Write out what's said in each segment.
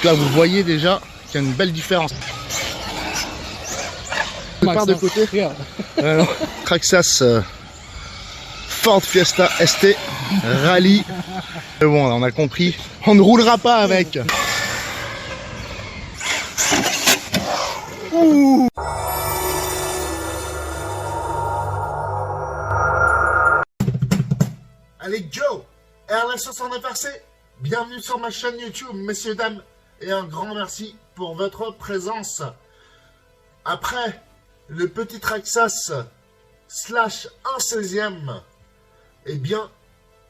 là, vous voyez déjà qu'il y a une belle différence. Je pars de côté. Alors, Traxxas Ford Fiesta ST Rally. Mais bon, on a compris. On ne roulera pas avec. Ouh. Allez, go! RLS69 RC, bienvenue sur ma chaîne YouTube, messieurs, dames, et un grand merci pour votre présence. Après le petit Traxxas slash 1/16e, eh bien,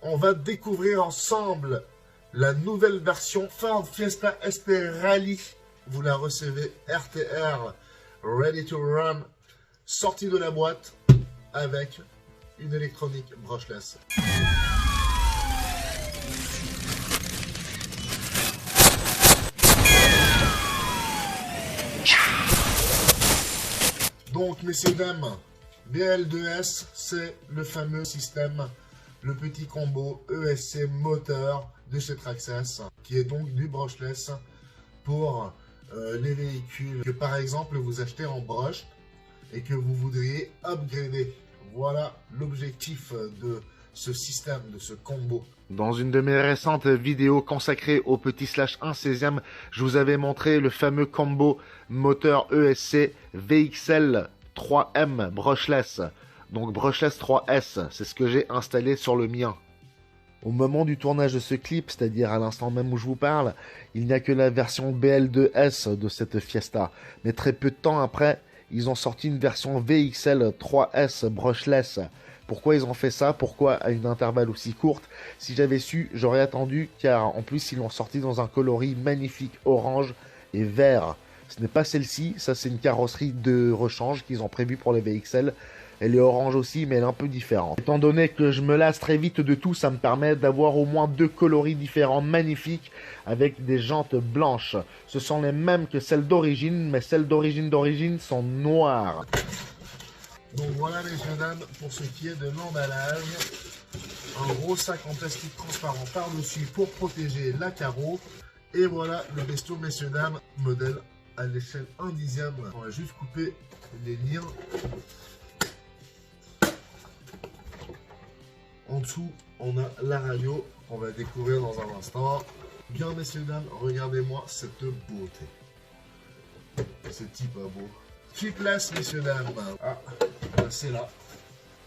on va découvrir ensemble la nouvelle version Ford Fiesta ST Rally. Vous la recevez RTR, Ready to Run, sortie de la boîte avec une électronique brushless. Donc, messieurs, dames, BL2S, c'est le fameux système, le petit combo ESC moteur de chez Traxxas, qui est donc du brushless pour les véhicules que, par exemple, vous achetez en brush et que vous voudriez upgrader. Voilà l'objectif de ce système, de ce combo. Dans une de mes récentes vidéos consacrées au petit slash 1/16e, je vous avais montré le fameux combo moteur ESC VXL 3M brushless. Donc brushless 3S, c'est ce que j'ai installé sur le mien. Au moment du tournage de ce clip, c'est-à-dire à l'instant même où je vous parle, il n'y a que la version BL2S de cette Fiesta. Mais très peu de temps après, ils ont sorti une version VXL 3S brushless. Pourquoi ils ont fait ça? Pourquoi à une intervalle aussi courte? Si j'avais su, j'aurais attendu, car en plus ils l'ont sorti dans un coloris magnifique orange et vert. Ce n'est pas celle-ci, ça c'est une carrosserie de rechange qu'ils ont prévue pour les VXL. Elle est orange aussi, mais elle est un peu différente. Étant donné que je me lasse très vite de tout, ça me permet d'avoir au moins deux coloris différents magnifiques avec des jantes blanches. Ce sont les mêmes que celles d'origine, mais celles d'origine sont noires. Donc voilà, messieurs, dames, pour ce qui est de l'emballage. Un gros sac en plastique transparent par-dessus pour protéger la carreau. Et voilà le bestiau, messieurs, dames, modèle à l'échelle 1/10. On va juste couper les liens. En dessous, on a la radio qu'on va découvrir dans un instant. Bien, messieurs, dames, regardez-moi cette beauté. C'est type pas beau. Clipless, messieurs, dames. Ah, c'est là.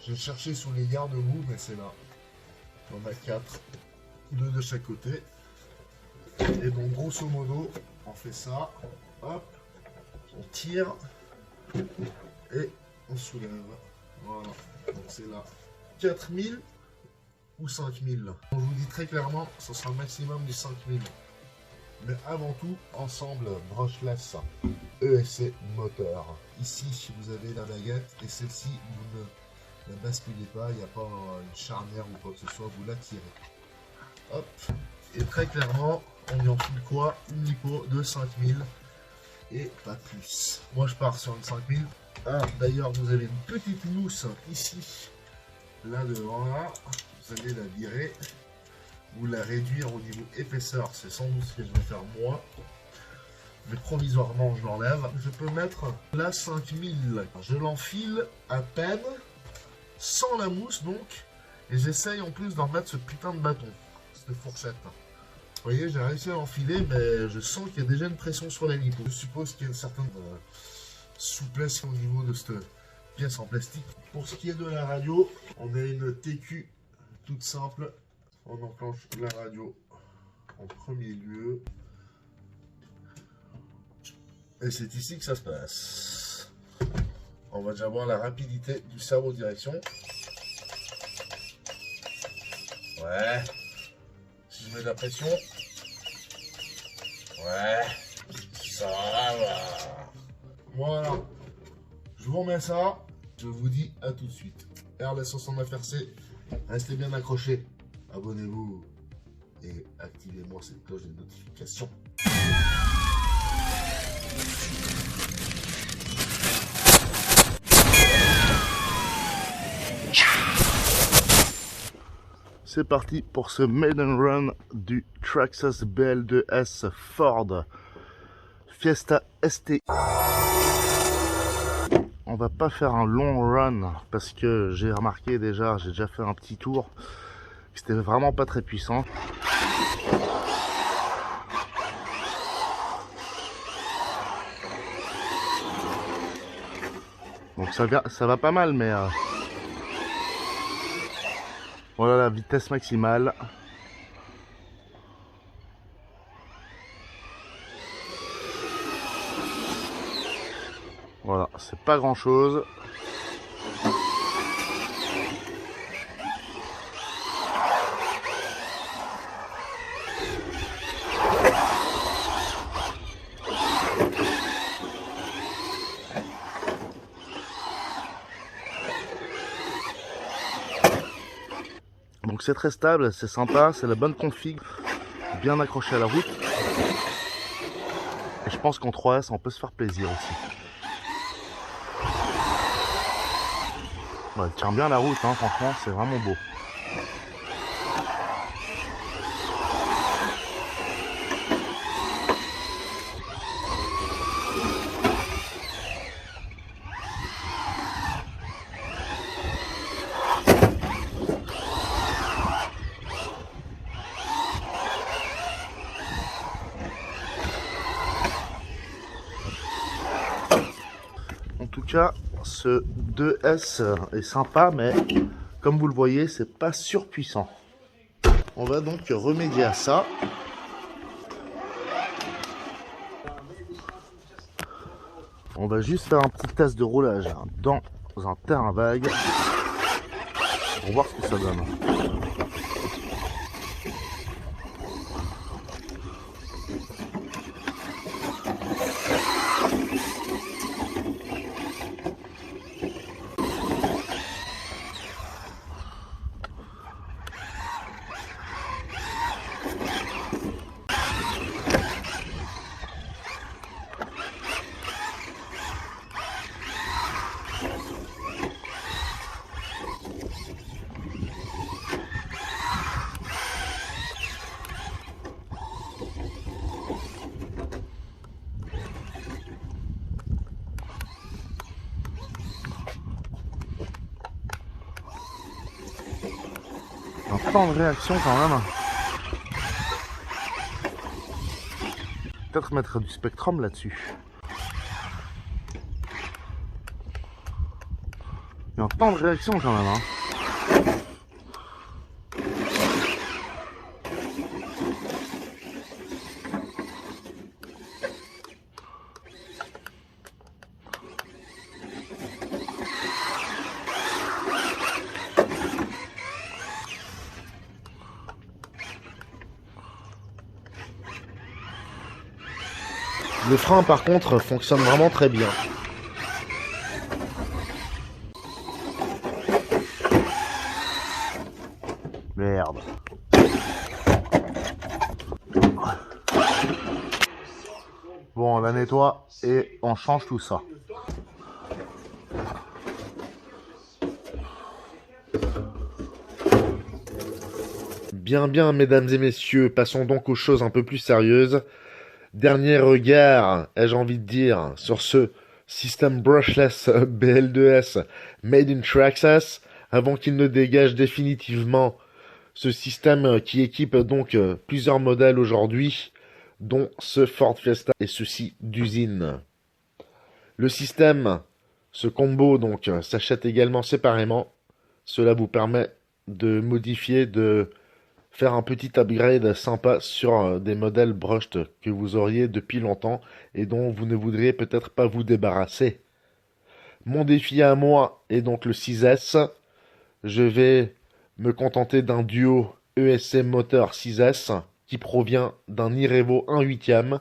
J'ai cherché sous les garde-boue, mais c'est là. On a 4, 2 de chaque côté. Et donc, grosso modo, on fait ça. Hop, on tire et on soulève. Voilà, donc c'est là. 4000 ou 5000. Je vous dis très clairement, ce sera un maximum du 5000. Mais avant tout, ensemble, brushless ESC moteur. Ici, vous avez la baguette et celle-ci, vous ne la basculez pas, il n'y a pas une charnière ou quoi que ce soit, vous la tirez. Hop, et très clairement, on y enfile quoi? Une lipo de 5000 et pas plus. Moi, je pars sur une 5000. Ah, d'ailleurs, vous avez une petite mousse ici, là devant, là. Vous allez la virer ou la réduire au niveau épaisseur. C'est sans doute ce que je vais faire moi. Mais provisoirement, je l'enlève. Je peux mettre la 5000. Je l'enfile à peine, sans la mousse donc. Et j'essaye en plus d'en mettre ce putain de bâton, cette fourchette. Vous voyez, j'ai réussi à l'enfiler, mais je sens qu'il y a déjà une pression sur la lipo. Je suppose qu'il y a une certaine souplesse au niveau de cette pièce en plastique. Pour ce qui est de la radio, on a une TQ toute simple. On enclenche la radio en premier lieu. Et c'est ici que ça se passe. On va déjà voir la rapidité du cerveau direction. Ouais. Si je mets de la pression. Ouais. Ça va. Voilà. Je vous remets ça. Je vous dis à tout de suite. RLS69 RC. Restez bien accrochés. Abonnez-vous. Et activez-moi cette cloche de notification. C'est parti pour ce maiden run du Traxxas BL2S Ford Fiesta ST. On va pas faire un long run parce que j'ai remarqué déjà, j'ai déjà fait un petit tour, c'était vraiment pas très puissant. Donc ça va pas mal, mais voilà la vitesse maximale. Voilà, c'est pas grand chose. Donc c'est très stable, c'est sympa, c'est la bonne config, bien accroché à la route. Et je pense qu'en 3S on peut se faire plaisir aussi. Ouais, il tient bien la route, hein, franchement c'est vraiment beau. En tout cas, ce 2S est sympa, mais comme vous le voyez, c'est pas surpuissant. On va donc remédier à ça. On va juste faire un petit test de roulage dans un terrain vague pour voir ce que ça donne. Un temps de réaction quand même. Peut-être mettre du Spectrum là-dessus. Il y a un temps de réaction quand même. Hein. Le frein par contre fonctionne vraiment très bien. Merde. Bon, on la nettoie et on change tout ça. Bien, mesdames et messieurs, passons donc aux choses un peu plus sérieuses. Dernier regard, ai-je envie de dire, sur ce système brushless BL2S Made in Traxxas, avant qu'il ne dégage définitivement ce système qui équipe donc plusieurs modèles aujourd'hui, dont ce Ford Fiesta et ceci d'usine. Le système, ce combo donc s'achète également séparément. Cela vous permet de modifier, de faire un petit upgrade sympa sur des modèles brushed que vous auriez depuis longtemps et dont vous ne voudriez peut-être pas vous débarrasser. Mon défi à moi est donc le 6S. Je vais me contenter d'un duo ESC moteur 6S qui provient d'un Irevo 1/8.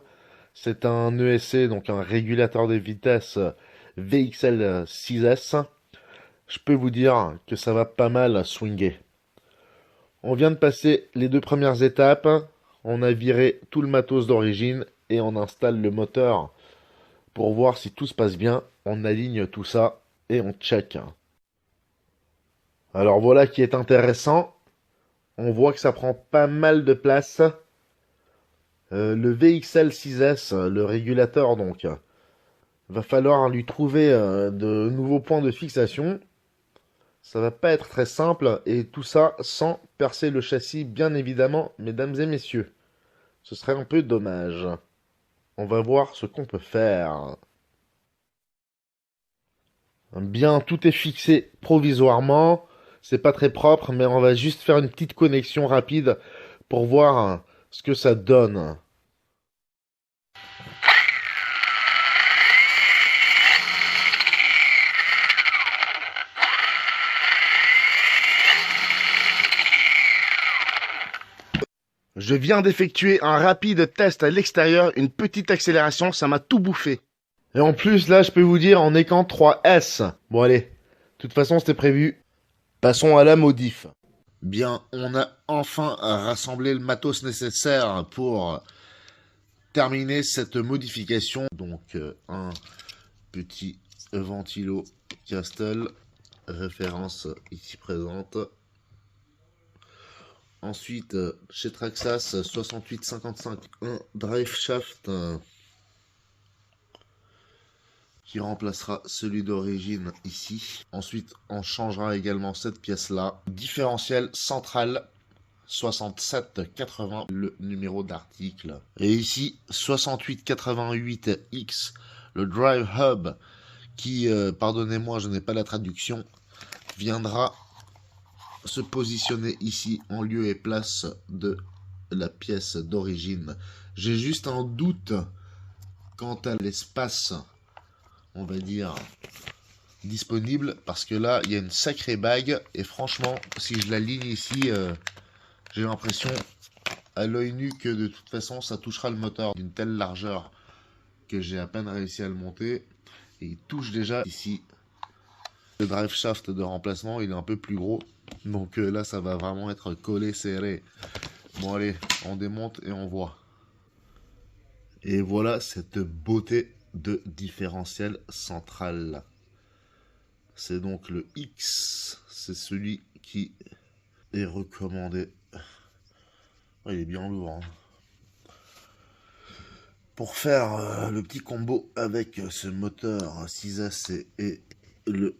C'est un ESC, donc un régulateur de vitesse VXL 6S. Je peux vous dire que ça va pas mal swinguer. On vient de passer les 2 premières étapes, on a viré tout le matos d'origine et on installe le moteur pour voir si tout se passe bien. On aligne tout ça et on check. Alors voilà qui est intéressant, On voit que ça prend pas mal de place. Le VXL 6S, le régulateur donc, va falloir lui trouver de nouveaux points de fixation. Ça va pas être très simple et tout ça sans percer le châssis bien évidemment, mesdames et messieurs. Ce serait un peu dommage. On va voir ce qu'on peut faire. Bien, tout est fixé provisoirement. C'est pas très propre, mais on va juste faire une petite connexion rapide pour voir ce que ça donne. Je viens d'effectuer un rapide test à l'extérieur, une petite accélération, ça m'a tout bouffé. Et en plus, là, je peux vous dire, on est qu'en 3S. Bon, allez, de toute façon, c'était prévu. Passons à la modif. Bien, on a enfin rassemblé le matos nécessaire pour terminer cette modification. Donc, un petit ventilo Castle, référence ici présente. Ensuite, chez Traxxas 6855, un drive shaft qui remplacera celui d'origine ici. Ensuite, on changera également cette pièce-là. Différentiel central 6780, le numéro d'article. Et ici, 6888X, le drive hub qui, pardonnez-moi, je n'ai pas la traduction, viendra se positionner ici en lieu et place de la pièce d'origine. J'ai juste un doute quant à l'espace, on va dire, disponible, parce que là, il y a une sacrée bague, et franchement, si je l'aligne ici, j'ai l'impression, à l'œil nu, que de toute façon, ça touchera le moteur d'une telle largeur que j'ai à peine réussi à le monter, et il touche déjà ici. Le drive shaft de remplacement, il est un peu plus gros. Donc là, ça va vraiment être collé, serré. Bon, allez, on démonte et on voit. Et voilà cette beauté de différentiel central. C'est donc le X. C'est celui qui est recommandé. Oh, il est bien lourd. Hein. Pour faire le petit combo avec ce moteur 6S et le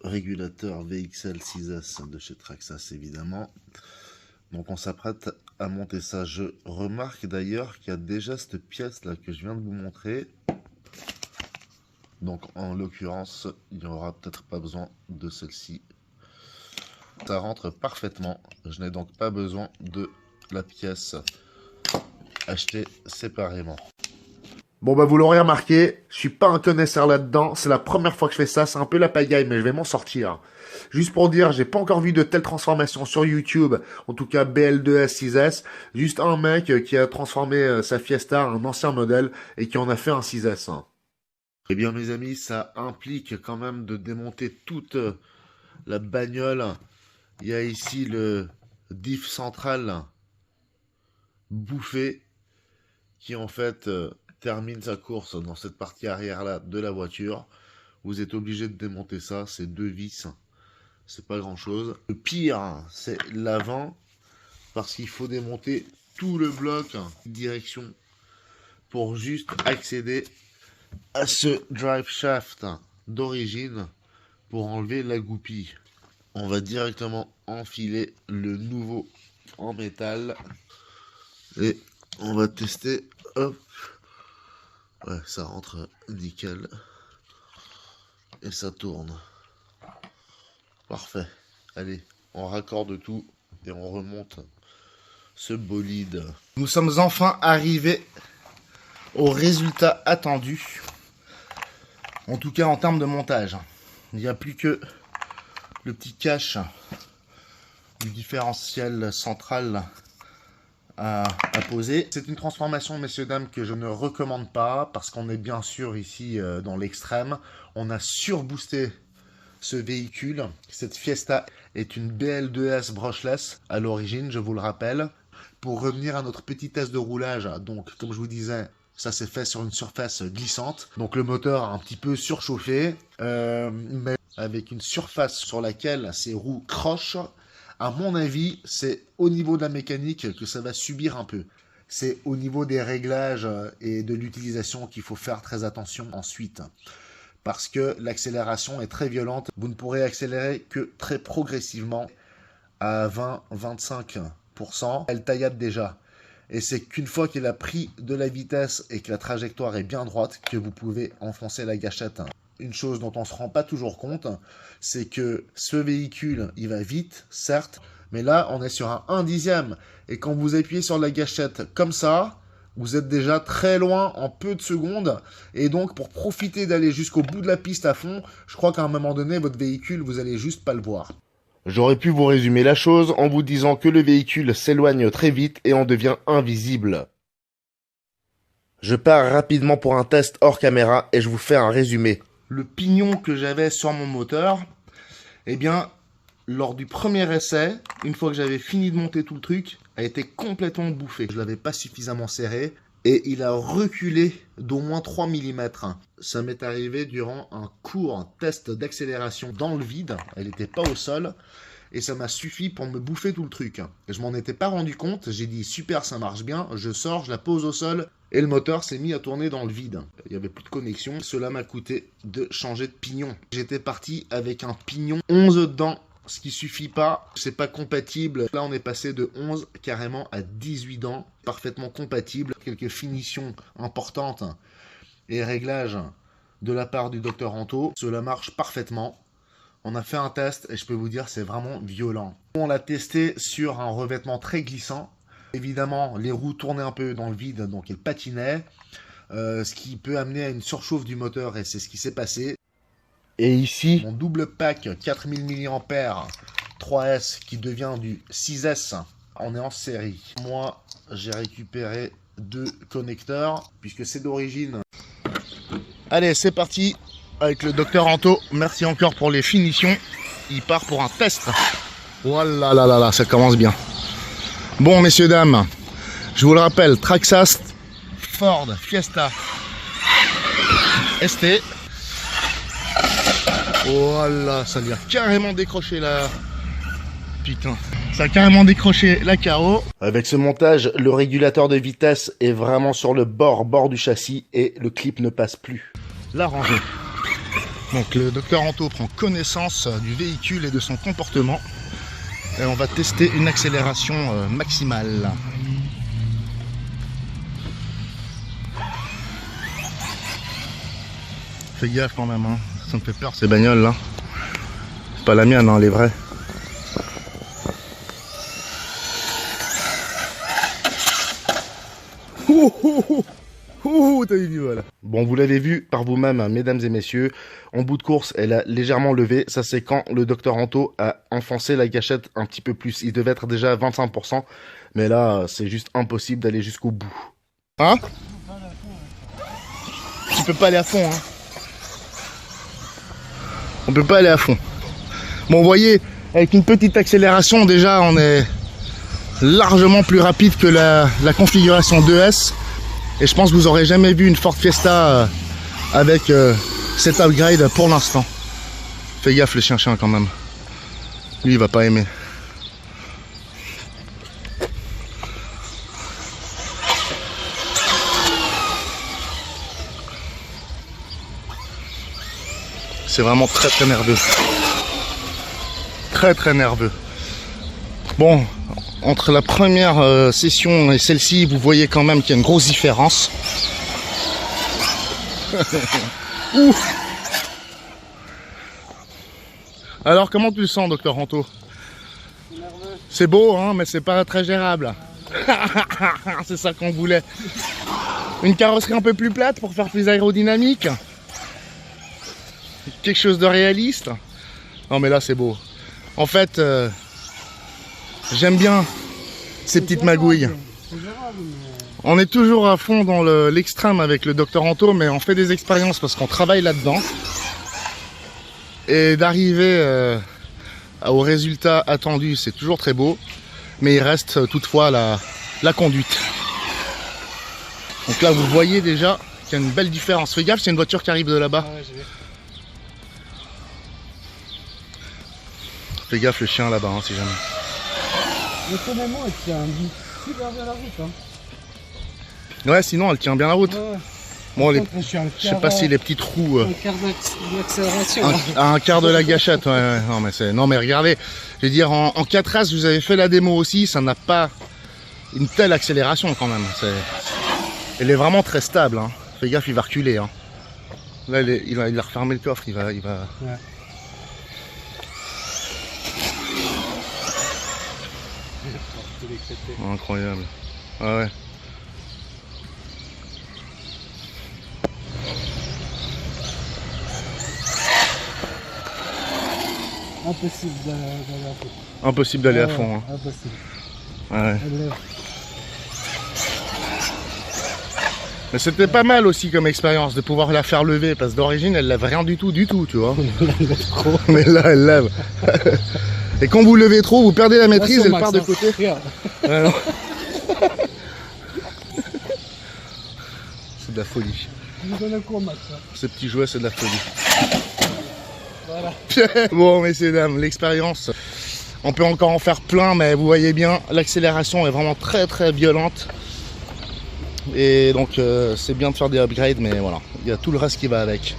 régulateur VXL 6S de chez Traxxas évidemment. Donc on s'apprête à monter ça. Je remarque d'ailleurs qu'il y a déjà cette pièce là que je viens de vous montrer. Donc en l'occurrence, il n'y aura peut-être pas besoin de celle-ci. Ça rentre parfaitement. Je n'ai donc pas besoin de la pièce achetée séparément. Bon bah vous l'aurez remarqué, je suis pas un connaisseur là-dedans, c'est la première fois que je fais ça, c'est un peu la pagaille mais je vais m'en sortir. Juste pour dire, j'ai pas encore vu de telles transformations sur YouTube, en tout cas BL2S 6S, juste un mec qui a transformé sa Fiesta, un ancien modèle, et qui en a fait un 6S. Eh bien mes amis, ça implique quand même de démonter toute la bagnole. Il y a ici le diff central bouffé, qui en fait... termine sa course dans cette partie arrière là de la voiture. Vous êtes obligé de démonter ça, c'est 2 vis, c'est pas grand chose. Le pire, c'est l'avant, parce qu'il faut démonter tout le bloc direction pour juste accéder à ce drive shaft d'origine pour enlever la goupille. On va directement enfiler le nouveau en métal et on va tester. Hop. Ouais, ça rentre nickel. Et ça tourne. Parfait. Allez, on raccorde tout et on remonte ce bolide. Nous sommes enfin arrivés au résultat attendu. En tout cas en termes de montage. Il n'y a plus que le petit cache du différentiel central à poser. C'est une transformation, messieurs, dames, que je ne recommande pas parce qu'on est bien sûr ici dans l'extrême. On a surboosté ce véhicule. Cette Fiesta est une BL2S brushless à l'origine, je vous le rappelle. Pour revenir à notre petit test de roulage, donc comme je vous disais, ça s'est fait sur une surface glissante. Donc le moteur a un petit peu surchauffé, mais avec une surface sur laquelle ces roues crochent À mon avis, c'est au niveau de la mécanique que ça va subir un peu. C'est au niveau des réglages et de l'utilisation qu'il faut faire très attention ensuite. Parce que l'accélération est très violente. Vous ne pourrez accélérer que très progressivement à 20-25%. Elle taillade déjà. Et c'est qu'une fois qu'il a pris de la vitesse et que la trajectoire est bien droite que vous pouvez enfoncer la gâchette. Une chose dont on ne se rend pas toujours compte, c'est que ce véhicule, il va vite, certes, mais là, on est sur un 1/10. Et quand vous appuyez sur la gâchette comme ça, vous êtes déjà très loin en peu de secondes. Et donc, pour profiter d'aller jusqu'au bout de la piste à fond, je crois qu'à un moment donné, votre véhicule, vous allez juste pas le voir. J'aurais pu vous résumer la chose en vous disant que le véhicule s'éloigne très vite et en devient invisible. Je pars rapidement pour un test hors caméra et je vous fais un résumé. Le pignon que j'avais sur mon moteur, eh bien, lors du premier essai, une fois que j'avais fini de monter tout le truc, a été complètement bouffé. Je ne l'avais pas suffisamment serré et il a reculé d'au moins 3 mm. Ça m'est arrivé durant un court test d'accélération dans le vide, elle n'était pas au sol, et ça m'a suffi pour me bouffer tout le truc. Et je m'en étais pas rendu compte, j'ai dit super, ça marche bien, je sors, je la pose au sol, et le moteur s'est mis à tourner dans le vide. Il n'y avait plus de connexion, cela m'a coûté de changer de pignon. J'étais parti avec un pignon 11 dedans, ce qui suffit pas, c'est pas compatible. Là on est passé de 11 carrément à 18 dents, parfaitement compatible. Quelques finitions importantes et réglages de la part du Dr Anto, cela marche parfaitement. On a fait un test et je peux vous dire c'est vraiment violent. On l'a testé sur un revêtement très glissant. Évidemment les roues tournaient un peu dans le vide donc elles patinaient, ce qui peut amener à une surchauffe du moteur et c'est ce qui s'est passé. Et ici, mon double pack 4000 mAh 3S qui devient du 6S, on est en série. Moi j'ai récupéré 2 connecteurs puisque c'est d'origine. allez c'est parti avec le Dr Anto. Merci encore pour les finitions. Il part pour un test. Voilà, là, ça commence bien. Bon messieurs dames, je vous le rappelle, Traxxas Ford Fiesta ST. Voilà, ça vient carrément décrocher là. Putain, ça a carrément décroché la carreau. Avec ce montage, le régulateur de vitesse est vraiment sur le bord du châssis et le clip ne passe plus. La rangée. Donc le Dr Anto prend connaissance du véhicule et de son comportement. Et on va tester une accélération maximale. Fais gaffe quand même, hein. Ça me fait peur ces bagnoles là. C'est pas la mienne, hein, les vraies. T'as eu du mal. Bon, vous l'avez vu par vous-même, mesdames et messieurs, en bout de course, elle a légèrement levé. Ça, c'est quand le Dr Anto a enfoncé la gâchette un petit peu plus. Il devait être déjà à 25%, mais là, c'est juste impossible d'aller jusqu'au bout. Hein? Tu peux pas aller à fond, hein? On peut pas aller à fond. Bon, vous voyez, avec une petite accélération, déjà, on est largement plus rapide que la configuration 2S. Et je pense que vous aurez jamais vu une Ford Fiesta avec cet upgrade pour l'instant. Fais gaffe le chien quand même. Lui il va pas aimer. C'est vraiment très nerveux. Très nerveux. Bon. Entre la première session et celle-ci, vous voyez quand même qu'il y a une grosse différence. Alors, comment tu le sens, Dr Anto? C'est beau, hein, mais c'est pas très gérable. C'est ça qu'on voulait. Une carrosserie un peu plus plate pour faire plus aérodynamique. Quelque chose de réaliste. Non, mais là, c'est beau. En fait... j'aime bien ces petites magouilles. On est toujours à fond dans l'extrême avec le Dr Anto, mais on fait des expériences parce qu'on travaille là-dedans. Et d'arriver au résultat attendu, c'est toujours très beau. Mais il reste toutefois la conduite. Donc là, vous voyez déjà qu'il y a une belle différence. Fais gaffe, c'est une voiture qui arrive de là-bas. Fais gaffe le chien là-bas, hein, si jamais. Étonnamment, elle tient super bien la route. Hein. Ouais, sinon elle tient bien la route. Ouais. Bon, les... Contre, je sais pas si les petits trous... Un quart d'accélération. Un quart de la gâchette, ouais. Non mais, non mais regardez, je veux dire, en 4S, vous avez fait la démo aussi, ça n'a pas une telle accélération quand même. Elle est vraiment très stable. Hein. Fais gaffe, il va reculer. Hein. Là, il a refermé le coffre, il va... Ouais. Incroyable. Ah ouais. Impossible d'aller à fond. Impossible d'aller à fond. Hein. Impossible. Ouais. Mais c'était pas mal aussi comme expérience de pouvoir la faire lever parce que d'origine elle lève rien du tout, tu vois. Mais là elle lève. Et quand vous levez trop, vous perdez la maîtrise, elle part de côté. Ouais, non. C'est de la folie. Ces petits jouets, c'est de la folie. Voilà. Bon, messieurs, dames, l'expérience, on peut encore en faire plein, mais vous voyez bien, l'accélération est vraiment très très violente. Et donc, c'est bien de faire des upgrades, mais voilà, il y a tout le reste qui va avec.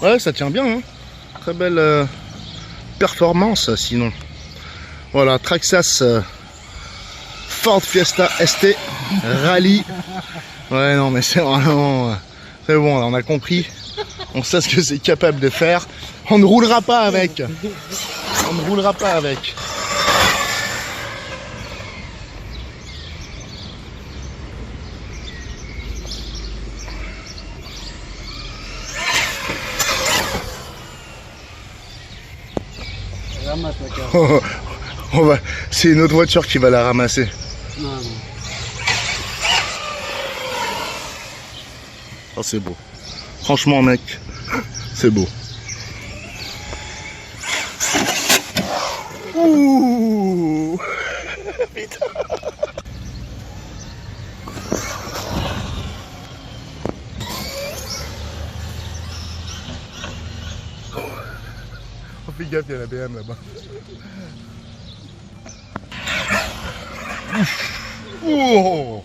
Ouais, ça tient bien, hein. Très belle performance, sinon. Voilà, Traxxas Ford Fiesta ST Rally. Ouais, non, mais c'est vraiment... c'est bon, là, on a compris. On sait ce que c'est capable de faire. On ne roulera pas avec. On ne roulera pas avec. C'est une autre voiture qui va la ramasser. Non. Oh, c'est beau. Franchement, mec, c'est beau. Ouh. Putain. Oh, fais gaffe, il y a la BM là-bas. Oh.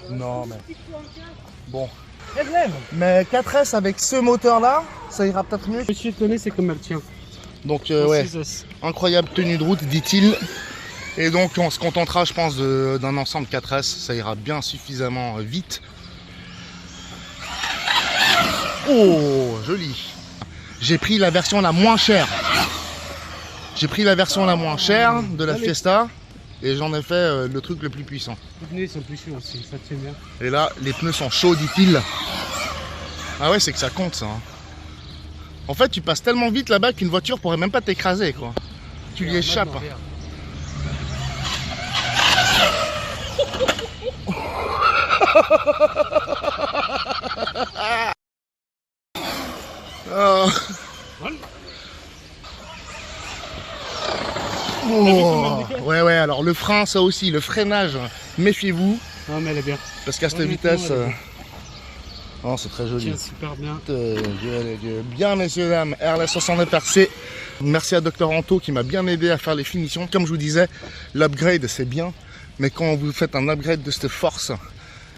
Non mais... Bon. Mais 4S avec ce moteur là, ça ira peut-être mieux. Je suis étonné, c'est comme elle tient. Donc ouais, incroyable tenue de route, dit-il. Et donc on se contentera, je pense, d'un ensemble 4S, ça ira bien suffisamment vite. Oh, joli. J'ai pris la version la moins chère. J'ai pris la version la moins chère de la Fiesta et j'en ai fait le truc le plus puissant. Les pneus sont plus chauds aussi, ça tient bien. Et là, les pneus sont chauds, dit-il. Ah ouais, c'est que ça compte ça. Hein. En fait, tu passes tellement vite là-bas qu'une voiture pourrait même pas t'écraser, quoi. Tu lui échappes. Oh. Oh. Ouais, alors le frein, ça aussi, le freinage, méfiez-vous. Non, mais elle est bien. Parce qu'à cette vitesse, oh, c'est très joli. Tiens, super bien. Bien, messieurs, dames, RLS69 RC. Merci à Dr Anto qui m'a bien aidé à faire les finitions. Comme je vous disais, l'upgrade, c'est bien. Mais quand vous faites un upgrade de cette force,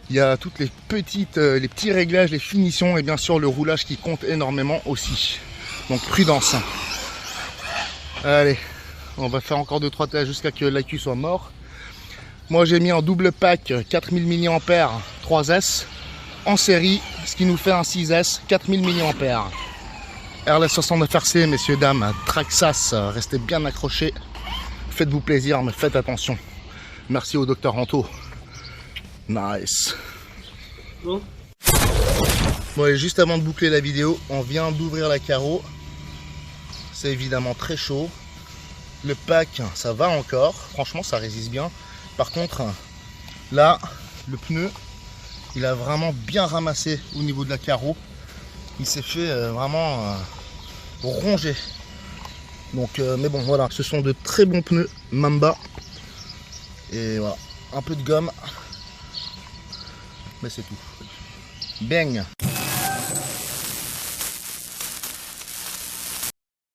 il y a toutes les petits réglages, les finitions et bien sûr le roulage qui compte énormément aussi. Donc prudence. Allez, on va faire encore 2-3 tests jusqu'à que l'AQ soit mort. Moi j'ai mis en double pack 4000 mAh 3S en série, ce qui nous fait un 6S 4000 mAh. RLS69 RC, messieurs, dames, Traxxas, restez bien accrochés. Faites-vous plaisir, mais faites attention. Merci au Dr Anto. Nice. Bon, et juste avant de boucler la vidéo, on vient d'ouvrir la carreau. C'est évidemment très chaud. Le pack, ça va encore. Franchement, ça résiste bien. Par contre, là, le pneu, il a vraiment bien ramassé au niveau de la carreau. Il s'est fait vraiment ronger. Donc, mais bon, voilà, ce sont de très bons pneus Mamba. Et voilà, un peu de gomme. mais c'est tout. Bang.